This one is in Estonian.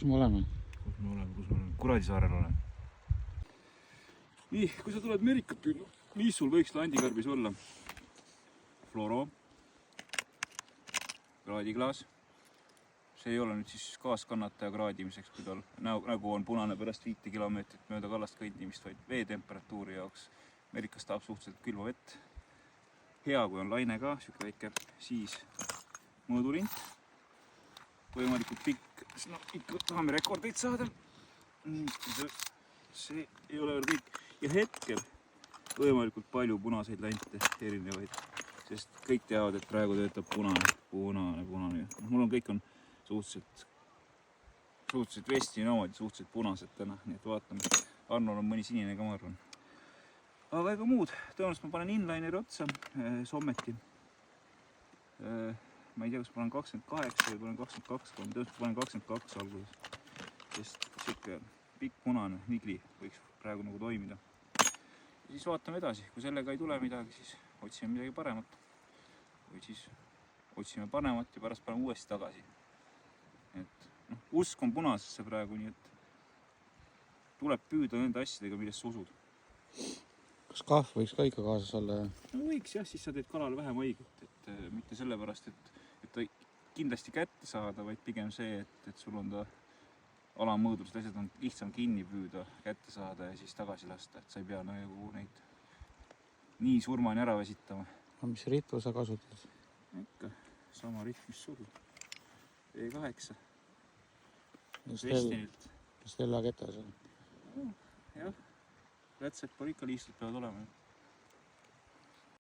me oleme? Kuradisaarel olen. Nii, kui sa tuled Merikat püüdma, mis sul võiks landikarbis olla? Floro, kraadiklaas. See ei ole nüüd siis kaaskannataja kraadimiseks, kui tal nägu on punane pärast 5 kilomeetrit mööda kallast kõndimist, vaid veetemperatuuri jaoks. Merikas tahab suhteliselt külva vett. Hea, kui on laine ka, siuke väike, siis mõõdulint. Võimalikult pikk, no ikka tahame rekordeid saada. See ei ole veel kõik. Ja hetkel võimalikult palju punaseid lante erinevaid, sest kõik teavad, et praegu töötab punane. Mul on kõik on suhteliselt vestini omad ja suhteliselt punased täna, nii et vaatame. Arnol on mõni sinine ka, ma arvan. Aga ega muud, tõenäoliselt ma panen inlineri otsa, sommeti. Ma ei tea, kas panen 28 või panen 22, tõenäoliselt panen 22 alguses. Sest siuke pikk punane nigli võiks praegu nagu toimida. Ja siis vaatame edasi, kui sellega ei tule midagi, siis otsime midagi paremat. Või siis otsime paremat ja pärast paneme uuesti tagasi. Et, usk on punasesse praegu, nii et tuleb püüda nende asjadega, millest sa usud. Kas kahv võiks ka ikka kaasas olla? No võiks jah, siis sa teed kalale vähem haiget, et mitte sellepärast, et ta kindlasti kätte saada, vaid pigem see, et sul on ta alamõõdurist asjad on lihtsam kinni püüda, kätte saada ja siis tagasi lasta, et sa ei pea nagu neid nii surmani ära väsitama. Mis ritvu sa kasutad? Ikka sama ritt, mis sul. E8. Stella ketas. Jah, rätsepa ikka liistud peavad olema.